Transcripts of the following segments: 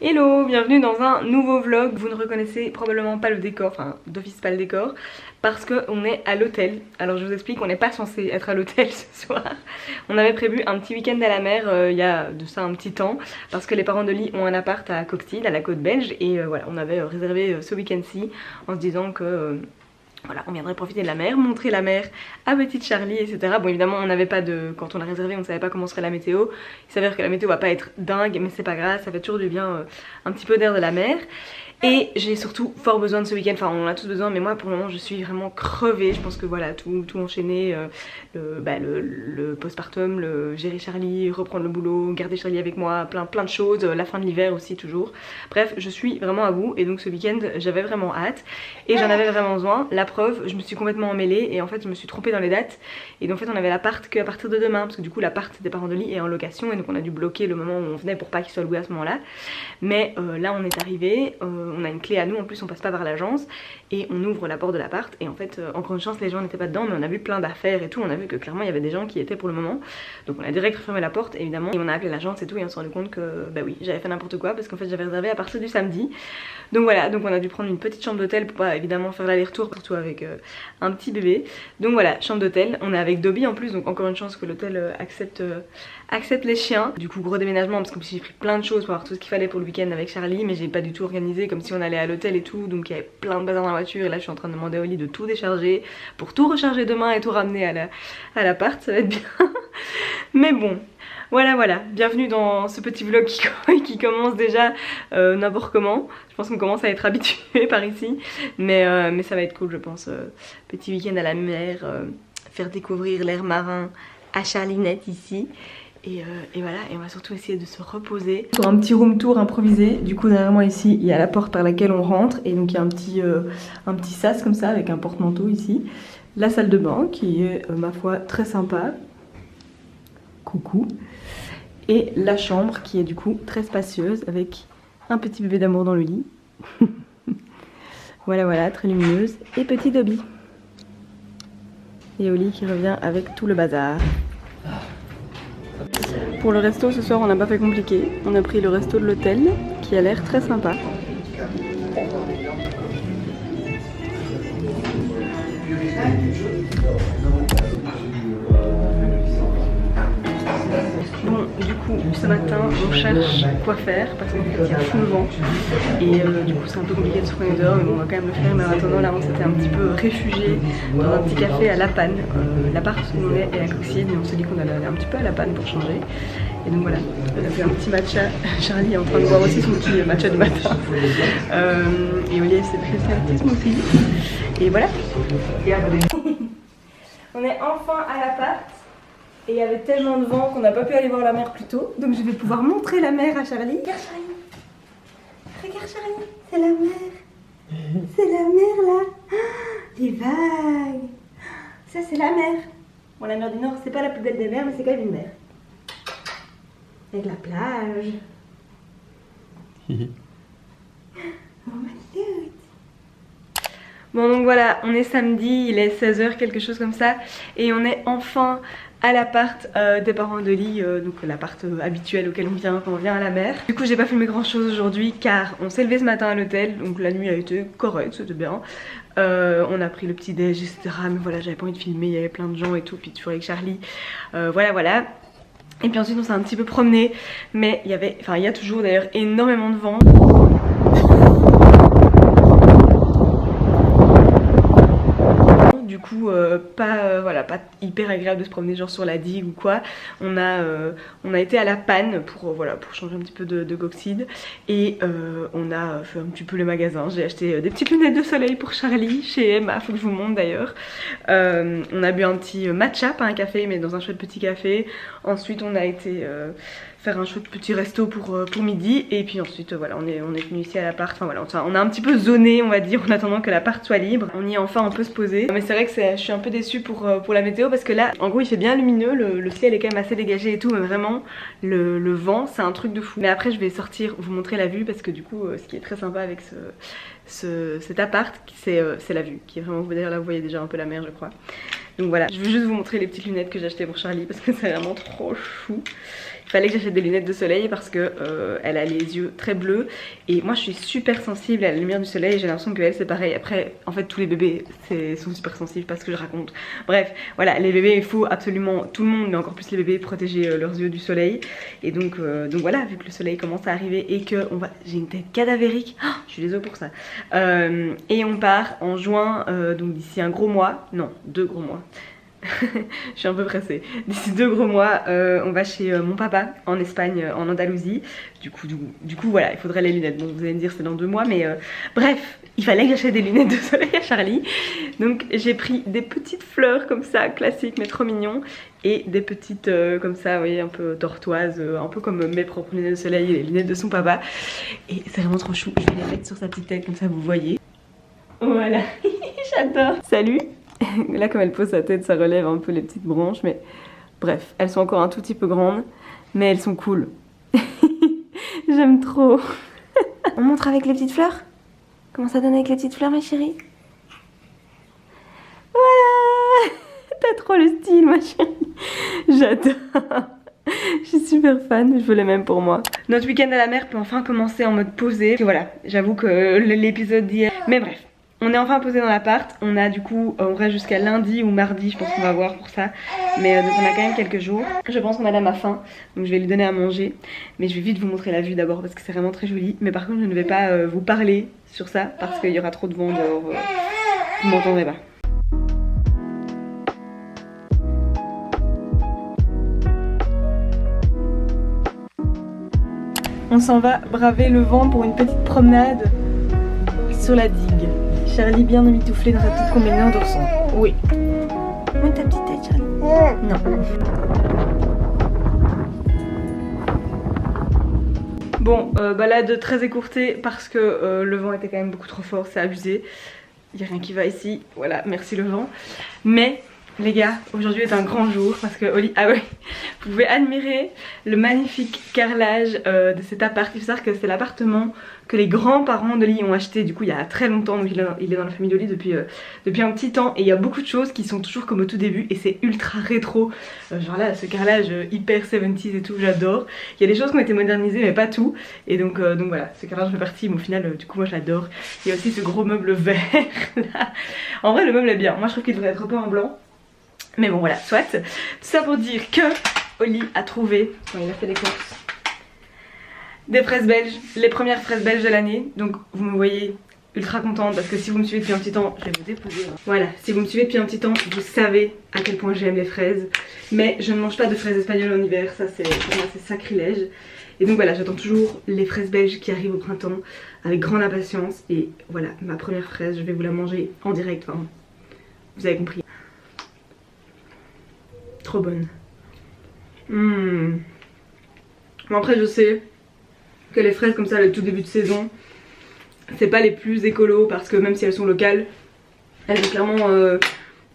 Hello, bienvenue dans un nouveau vlog. Vous ne reconnaissez probablement pas le décor, enfin d'office pas le décor, parce qu'on est à l'hôtel. Alors je vous explique, on n'est pas censé être à l'hôtel ce soir. On avait prévu un petit week-end à la mer il y a de ça un petit temps, parce que les parents de Lee ont un appart à Coxide, à la côte belge, et voilà, on avait réservé ce week-end-ci en se disant que... voilà, on viendrait profiter de la mer, montrer la mer à petite Charlie, etc. Bon, évidemment, on n'avait pas de... Quand on a réservé, on ne savait pas comment serait la météo. Il s'avère que la météo va pas être dingue, mais c'est pas grave, ça fait toujours du bien un petit peu d'air de la mer. Et j'ai surtout fort besoin de ce week-end, enfin on en a tous besoin, mais moi pour le moment je suis vraiment crevée. Je pense que voilà, tout enchaîner, le postpartum, le gérer Charlie, reprendre le boulot, garder Charlie avec moi, plein de choses, la fin de l'hiver aussi toujours. Bref, je suis vraiment à bout et donc ce week-end j'avais vraiment hâte et j'en avais vraiment besoin. La preuve, je me suis complètement emmêlée et en fait je me suis trompée dans les dates. Et donc en fait on avait l'appart qu'à partir de demain, parce que du coup l'appart des parents de Lee est en location et donc on a dû bloquer le moment où on venait pour pas qu'il soit loué à ce moment-là. Mais là on est arrivé, on a une clé à nous, en plus on passe pas par l'agence et on ouvre la porte de l'appart et en fait encore une chance les gens n'étaient pas dedans, mais on a vu plein d'affaires et tout, on a vu que clairement il y avait des gens qui étaient pour le moment, donc on a direct refermé la porte évidemment et on a appelé l'agence et tout et on s'est rendu compte que bah oui j'avais fait n'importe quoi parce qu'en fait j'avais réservé à partir du samedi. Donc voilà, donc on a dû prendre une petite chambre d'hôtel pour pas évidemment faire l'aller-retour, surtout avec un petit bébé. Donc voilà, chambre d'hôtel, on est avec Dobby en plus, donc encore une chance que l'hôtel accepte les chiens. Du coup gros déménagement parce que j'ai pris plein de choses pour avoir tout ce qu'il fallait pour le week-end avec Charlie, mais j'ai pas du tout organisé comme si on allait à l'hôtel et tout, donc il y avait plein de bazar dans la voiture et là je suis en train de demander à Oli de tout décharger pour tout recharger demain et tout ramener à l'appart, ça va être bien. Mais bon, voilà, bienvenue dans ce petit vlog qui commence déjà n'importe comment. Je pense qu'on commence à être habitué par ici, mais ça va être cool je pense. Petit week-end à la mer, faire découvrir l'air marin à Charlinette ici. Et voilà, et on va surtout essayer de se reposer. Sur un petit room tour improvisé, du coup derrière moi ici il y a la porte par laquelle on rentre et donc il y a un petit sas comme ça avec un porte-manteau ici. La salle de bain qui est ma foi très sympa. Coucou. Et la chambre qui est du coup très spacieuse avec un petit bébé d'amour dans le lit. Voilà, très lumineuse. Et petit Dobby. Et Oli qui revient avec tout le bazar. Pour le resto ce soir on n'a pas fait compliqué. On a pris le resto de l'hôtel qui a l'air très sympa. Bon, du coup, ce matin, on cherche quoi faire parce qu'en fait, il y a full vent et du coup, c'est un peu compliqué de se promener dehors, mais bon, on va quand même le faire. Mais en attendant, là, on s'était un petit peu réfugié dans un petit café à La Panne. L'appart où on est à Coxide et on s'est dit qu'on allait aller un petit peu à La Panne pour changer. Et donc voilà, on a fait un petit matcha. Charlie est en train de boire aussi son petit matcha du matin. Et Olivier s'est pris aussi un petit smoothie. Et voilà. On est enfin à l'appart. Et il y avait tellement de vent qu'on n'a pas pu aller voir la mer plus tôt. Donc je vais pouvoir montrer la mer à Charlie. Regarde Charlie. Regarde Charlie. C'est la mer. C'est la mer là. Les vagues. Ça c'est la mer. Bon, la mer du Nord c'est pas la plus belle des mers, mais c'est quand même une mer. Avec la plage. Oh my god. Bon donc voilà, on est samedi, il est 16 h quelque chose comme ça. Et on est enfin à l'appart des parents de Lee, donc l'appart habituel auquel on vient quand on vient à la mer. Du coup j'ai pas filmé grand chose aujourd'hui car on s'est levé ce matin à l'hôtel, donc la nuit a été correcte, c'était bien. On a pris le petit déj etc, mais voilà j'avais pas envie de filmer, il y avait plein de gens et tout, puis toujours avec Charlie, voilà. Et puis ensuite on s'est un petit peu promené, mais il y a toujours d'ailleurs énormément de vent. Du coup pas hyper agréable de se promener genre sur la digue ou quoi. On a été à La Panne pour changer un petit peu de Coxide et on a fait un petit peu le magasin. J'ai acheté des petites lunettes de soleil pour Charlie chez Emma, faut que je vous montre d'ailleurs. On a bu un petit matcha, pas un café mais dans un chouette petit café. Ensuite on a été faire un chouette petit resto pour midi et puis ensuite voilà on est venu ici à l'appart. Enfin voilà, on a un petit peu zoné on va dire en attendant que l'appart soit libre. On y est enfin, on peut se poser, mais c'est vrai que je suis un peu déçue pour la météo parce que là en gros il fait bien lumineux, le ciel est quand même assez dégagé et tout, mais vraiment le vent c'est un truc de fou. Mais après je vais sortir vous montrer la vue parce que du coup ce qui est très sympa avec cet appart c'est la vue qui est vraiment, d'ailleurs là vous voyez déjà un peu la mer je crois. Donc voilà, je veux juste vous montrer les petites lunettes que j'ai achetées pour Charlie parce que c'est vraiment trop chou. il fallait que j'achète des lunettes de soleil parce que elle a les yeux très bleus et moi je suis super sensible à la lumière du soleil et j'ai l'impression qu'elle c'est pareil. Après en fait tous les bébés sont super sensibles parce que je raconte. Bref voilà, les bébés il faut absolument, tout le monde mais encore plus les bébés, protéger leurs yeux du soleil. Et donc voilà, vu que le soleil commence à arriver et que j'ai une tête cadavérique, oh, je suis désolée pour ça. Et on part en juin, donc d'ici un gros mois, non 2 gros mois. Je suis un peu pressée. D'ici 2 gros mois, on va chez mon papa en Espagne, en Andalousie. Du coup, voilà, il faudrait les lunettes. Bon, vous allez me dire c'est dans 2 mois, mais bref, il fallait que j'achète des lunettes de soleil à Charlie. Donc j'ai pris des petites fleurs comme ça, classiques mais trop mignons. Et des petites comme ça, vous voyez, un peu tortoises, un peu comme mes propres lunettes de soleil et les lunettes de son papa. Et c'est vraiment trop chou. Je vais les mettre sur sa petite tête comme ça, vous voyez. Voilà, j'adore. Salut. Là comme elle pose sa tête ça relève un peu les petites branches mais bref elles sont encore un tout petit peu grandes mais elles sont cool. J'aime trop. On montre avec les petites fleurs. Comment ça donne avec les petites fleurs ma chérie? Voilà. T'as trop le style ma chérie. J'adore. Je suis super fan, je veux les mêmes pour moi. Notre week-end à la mer peut enfin commencer en mode posé. Et voilà, j'avoue que l'épisode d'hier... Mais bref. On est enfin posé dans l'appart, on a du coup, on reste jusqu'à lundi ou mardi, je pense qu'on va voir pour ça. Mais donc on a quand même quelques jours. Je pense que madame a faim, donc je vais lui donner à manger. Mais je vais vite vous montrer la vue d'abord parce que c'est vraiment très joli. Mais par contre je ne vais pas vous parler sur ça parce qu'il y aura trop de vent dehors, vous m'entendrez pas. On s'en va braver le vent pour une petite promenade sur la digue. Charlie bien emmitouflée dans sa petite combinaison d'ourson. Oui. Monte ta petite tête, Charlie. Non. Bon, balade très écourtée parce que le vent était quand même beaucoup trop fort, c'est abusé. Il n'y a rien qui va ici, voilà, merci le vent. Mais les gars, aujourd'hui est un grand jour parce que Oli, ah oui, vous pouvez admirer le magnifique carrelage de cet appart. Il faut savoir que c'est l'appartement que les grands-parents d'Oli ont acheté du coup il y a très longtemps. Donc il est dans la famille d'Oli depuis un petit temps et il y a beaucoup de choses qui sont toujours comme au tout début et c'est ultra rétro. Genre là, ce carrelage hyper 70s et tout, j'adore. Il y a des choses qui ont été modernisées mais pas tout. Et donc voilà, ce carrelage fait partie, mais au final du coup moi j'adore. Il y a aussi ce gros meuble vert là. En vrai le meuble est bien, moi je trouve qu'il devrait être peint en blanc. Mais bon voilà, soit. Tout ça pour dire que Oli a trouvé, quand il a fait les courses, des fraises belges, les premières fraises belges de l'année. Donc vous me voyez ultra contente parce que si vous me suivez depuis un petit temps, je vais vous déposer. Voilà, si vous me suivez depuis un petit temps, vous savez à quel point j'aime les fraises. Mais je ne mange pas de fraises espagnoles en hiver, ça c'est pour moi c'est sacrilège. Et donc voilà, j'attends toujours les fraises belges qui arrivent au printemps avec grande impatience. Et voilà, ma première fraise, je vais vous la manger en direct, enfin, vous avez compris. Trop bonne. Bon, après je sais que les fraises comme ça le tout début de saison c'est pas les plus écolos parce que même si elles sont locales elles ont clairement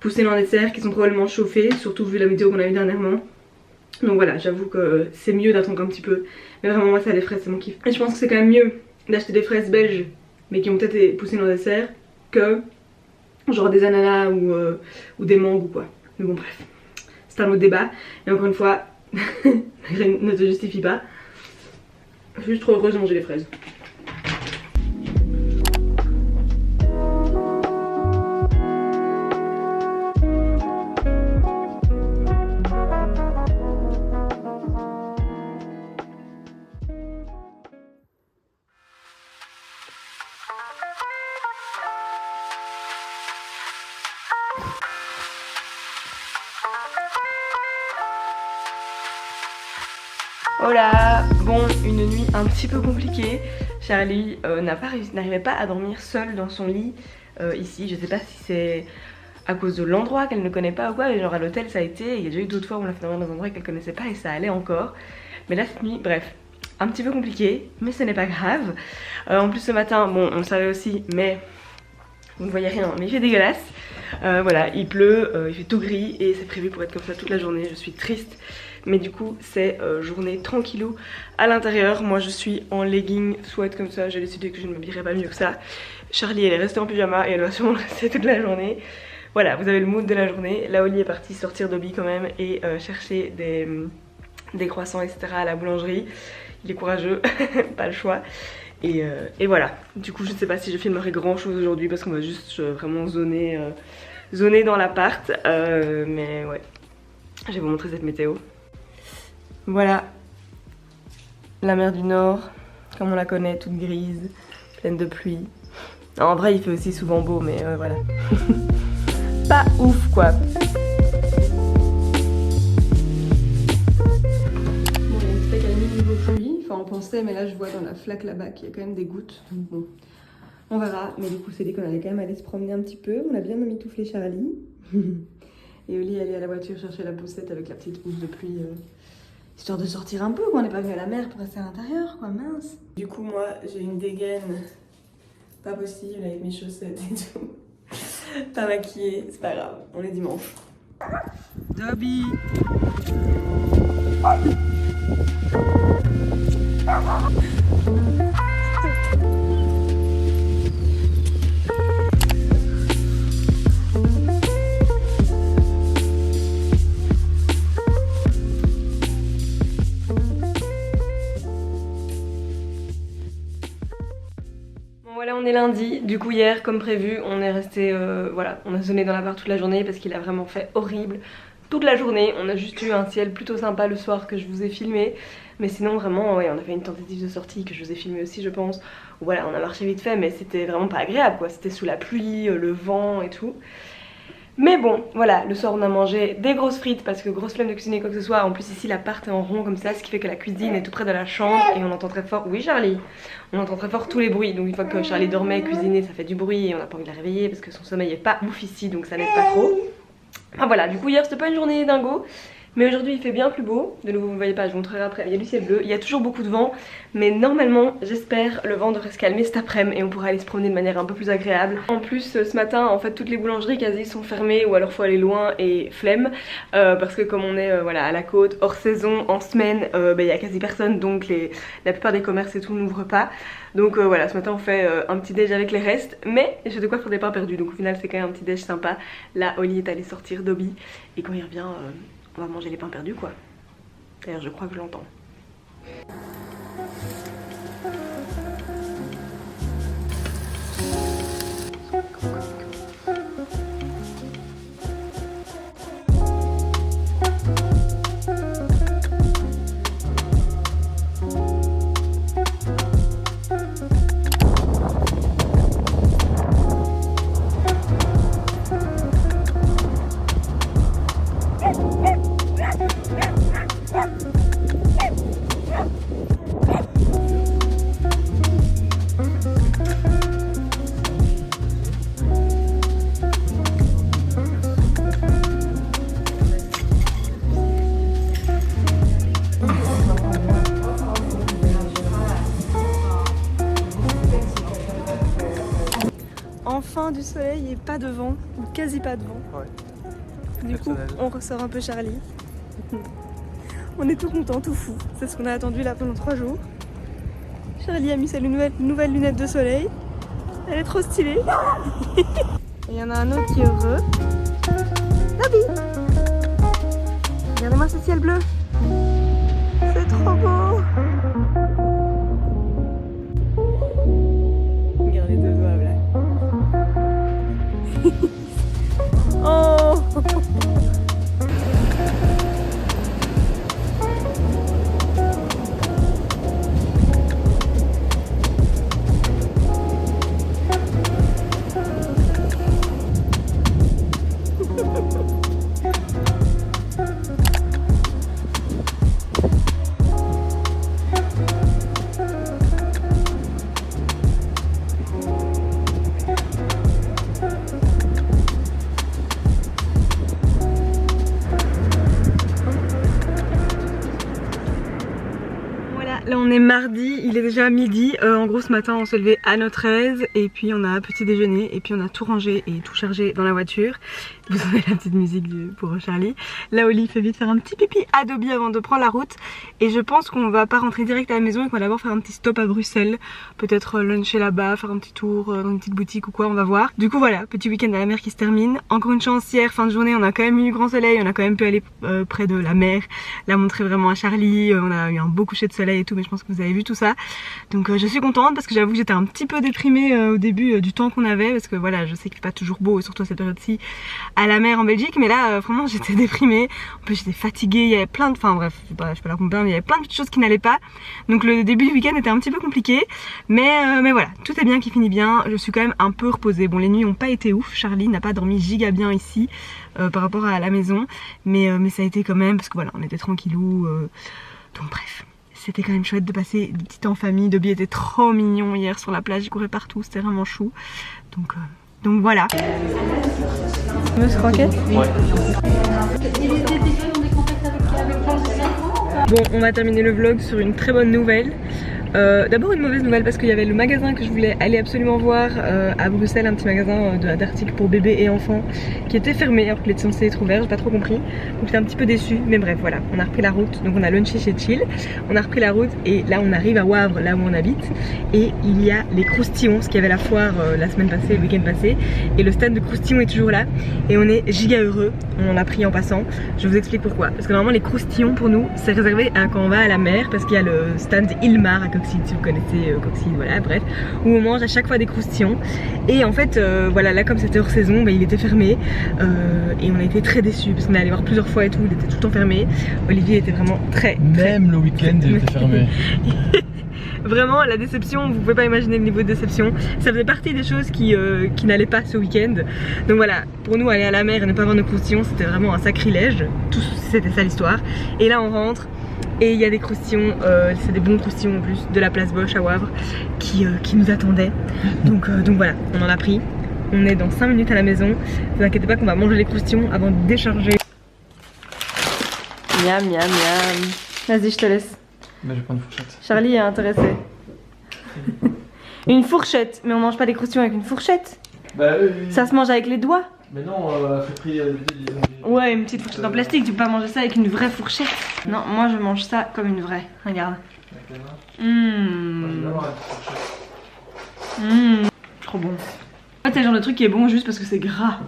poussé dans des serres qui sont probablement chauffées, surtout vu la météo qu'on a eu dernièrement. Donc voilà, j'avoue que c'est mieux d'attendre un petit peu. Mais vraiment moi ça les fraises c'est mon kiff. Et je pense que c'est quand même mieux d'acheter des fraises belges mais qui ont peut-être été poussées dans des serres que genre des ananas ou des mangues ou quoi. Mais bon bref, c'est un autre débat. Et encore une fois, ne te justifie pas. Je suis juste trop heureuse de manger les fraises. Oh là, bon, une nuit un petit peu compliquée. Charlie n'arrivait pas à dormir seule dans son lit ici. Je sais pas si c'est à cause de l'endroit qu'elle ne connaît pas ou quoi. Mais genre à l'hôtel ça a été, il y a déjà eu d'autres fois où on l'a fait dormir dans un endroit qu'elle connaissait pas et ça allait encore. Mais là cette nuit, bref, un petit peu compliqué, mais ce n'est pas grave. En plus ce matin, bon on le savait aussi, mais vous ne voyez rien, mais il fait dégueulasse. Voilà, il pleut, il fait tout gris et c'est prévu pour être comme ça toute la journée. Je suis triste. Mais du coup c'est journée tranquillou à l'intérieur. Moi je suis en legging sweat comme ça. J'ai décidé que je ne m'habillerais pas mieux que ça. Charlie elle est restée en pyjama et elle va sûrement rester toute la journée. Voilà, vous avez le mood de la journée. Là Oli est partie sortir d'Obi quand même et chercher des croissants etc à la boulangerie. Il est courageux, pas le choix. Et voilà, du coup je ne sais pas si je filmerai grand chose aujourd'hui parce qu'on va juste vraiment zoner dans l'appart. Mais ouais, je vais vous montrer cette météo. Voilà, la mer du Nord, comme on la connaît, toute grise, pleine de pluie. Non, en vrai il fait aussi souvent beau mais voilà. Pas ouf quoi. Niveau pluie, enfin on pensait, mais là je vois dans la flaque là-bas qu'il y a quand même des gouttes, donc bon, on verra. Mais du coup c'est dit qu'on allait quand même aller se promener un petit peu, on a bien mitouflé Charlie. Et Oli allait à la voiture chercher la poussette avec la petite housse de pluie, histoire de sortir un peu, quoi. On n'est pas venu à la mer pour rester à l'intérieur, quoi, mince. Du coup moi j'ai une dégaine pas possible avec mes chaussettes et tout. Pas maquillée, c'est pas grave, on est dimanche. Dobby. Voilà, on est lundi, du coup hier comme prévu on est resté, voilà, on a zoné dans l'appart toute la journée parce qu'il a vraiment fait horrible toute la journée. On a juste eu un ciel plutôt sympa le soir que je vous ai filmé, mais sinon vraiment ouais, on a fait une tentative de sortie que je vous ai filmé aussi je pense. Voilà, on a marché vite fait mais c'était vraiment pas agréable quoi, c'était sous la pluie, le vent et tout. Mais bon, voilà, le soir on a mangé des grosses frites parce que grosse flemme de cuisiner quoi que ce soit. En plus ici l'appart est en rond comme ça, ce qui fait que la cuisine est tout près de la chambre et on entend très fort, oui Charlie, on entend très fort tous les bruits. Donc une fois que Charlie dormait, cuisiner ça fait du bruit et on n'a pas envie de la réveiller parce que son sommeil est pas ouf ici donc ça n'aide pas trop. Ah voilà, du coup hier c'était pas une journée dingo. Mais aujourd'hui il fait bien plus beau, de nouveau vous ne voyez pas, je vous montrerai après, il y a du ciel bleu, il y a toujours beaucoup de vent. Mais normalement j'espère le vent devrait se calmer cet après-midi et on pourra aller se promener de manière un peu plus agréable. En plus ce matin en fait toutes les boulangeries quasi sont fermées ou alors faut aller loin et flemme. Parce que comme on est voilà, à la côte, hors saison, en semaine, il y a quasi personne donc la plupart des commerces et tout n'ouvrent pas. Donc voilà, ce matin on fait un petit déj avec les restes, mais j'ai de quoi faire des pains perdus donc au final c'est quand même un petit déj sympa. Là Oli est allé sortir Dobby et quand il revient... on va manger les pains perdus quoi. D'ailleurs je crois que je l'entends. Enfin du soleil et pas de vent, ou quasi pas de vent. Ouais. Du coup on ressort un peu Charlie. On est tout content, tout fou. C'est ce qu'on a attendu là pendant 3 jours. Charlie a mis sa nouvelle lunette de soleil. Elle est trop stylée. Et il y en a un autre qui est heureux. Dobby! Regardez-moi ce ciel bleu. C'est trop beau. Regardez deux doigts là. Oh! Là on est mardi, il est déjà midi, en gros ce matin on s'est levé à notre aise et puis on a petit déjeuner et puis on a tout rangé et tout chargé dans la voiture. Vous avez la petite musique pour Charlie. Là, Oli fait vite faire un petit pipi à Dobby avant de prendre la route. Et je pense qu'on va pas rentrer direct à la maison et qu'on va d'abord faire un petit stop à Bruxelles. Peut-être luncher là-bas, faire un petit tour dans une petite boutique ou quoi, on va voir. Du coup voilà, petit week-end à la mer qui se termine. Encore une chance, hier, fin de journée, on a quand même eu du grand soleil. On a quand même pu aller près de la mer, la montrer vraiment à Charlie. On a eu un beau coucher de soleil et tout, mais je pense que vous avez vu tout ça. Donc je suis contente parce que j'avoue que j'étais un petit peu déprimée au début du temps qu'on avait. Parce que voilà, je sais qu'il fait pas toujours beau, et surtout à cette période-ci à la mer en Belgique, mais là vraiment j'étais déprimée, en plus j'étais fatiguée, il y avait plein de, enfin bref, je sais pas la compter, mais il y avait plein de petites choses qui n'allaient pas, donc le début du week-end était un petit peu compliqué, mais voilà, tout est bien qui finit bien, je suis quand même un peu reposée. Bon, les nuits n'ont pas été ouf, Charlie n'a pas dormi giga bien ici par rapport à la maison, mais ça a été quand même, parce que voilà, on était tranquillou, donc bref. C'était quand même chouette de passer du petit temps en famille. Dobby était trop mignon hier sur la plage, il courait partout, c'était vraiment chou, donc voilà. Fameuse croquette. Ouais. Bon, on va terminer le vlog sur une très bonne nouvelle. D'abord une mauvaise nouvelle parce qu'il y avait le magasin que je voulais aller absolument voir à Bruxelles, un petit magasin d'articles pour bébés et enfants qui était fermé alors qu'il était censé être ouvert, j'ai pas trop compris, donc j'étais un petit peu déçue, mais bref voilà, on a repris la route, donc on a lunché chez Chill, on a repris la route et là on arrive à Wavre, là où on habite, et il y a les croustillons, ce qu'il y avait à la foire la semaine passée, le week-end passé, et le stand de croustillons est toujours là et on est giga heureux, on en a pris en passant. Je vous explique pourquoi, parce que normalement les croustillons pour nous c'est réservé à quand on va à la mer, parce qu'il y a le stand Ilmar à Coxide, si vous connaissez Coxide, voilà, bref, où on mange à chaque fois des croustillons. Et en fait, voilà, là comme c'était hors saison, bah, il était fermé et on a été très déçus parce qu'on est allé voir plusieurs fois et tout, il était tout le temps fermé. Olivier était vraiment même le week-end il était fermé. Vraiment la déception, vous pouvez pas imaginer le niveau de déception. Ça faisait partie des choses qui n'allaient pas ce week-end. Donc voilà, pour nous aller à la mer et ne pas voir nos croustillons, c'était vraiment un sacrilège. Tout c'était ça l'histoire. Et là on rentre. Et il y a des croustillons, c'est des bons croustillons en plus, de la place Bosch à Wavre qui nous attendaient. Donc voilà, on en a pris. On est dans 5 minutes à la maison. Ne vous inquiétez pas qu'on va manger les croustillons avant de décharger. Miam miam miam. Vas-y, je te laisse. Bah, je vais prendre une fourchette. Charlie est intéressé. Une fourchette, mais on mange pas des croustillons avec une fourchette. Bah oui. Ça se mange avec les doigts. Mais non, fait pris Ouais, une petite fourchette en plastique, tu peux pas manger ça avec une vraie fourchette. Non, moi je mange ça comme une vraie, regarde. Trop bon. En fait c'est le genre de truc qui est bon juste parce que c'est gras.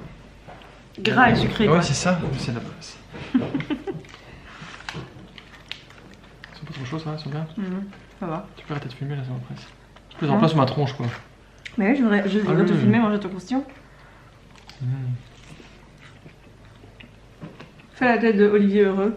Gras et sucré quoi. Ouais c'est ça, c'est la presse. Ils sont pas trop chauds ça, ils sont bien. Ça va. Tu peux arrêter de filmer là, c'est la presse. Je en place sur ma tronche quoi. Mais oui, je voudrais te filmer manger ton croustillant. Fais la tête de Olivier heureux.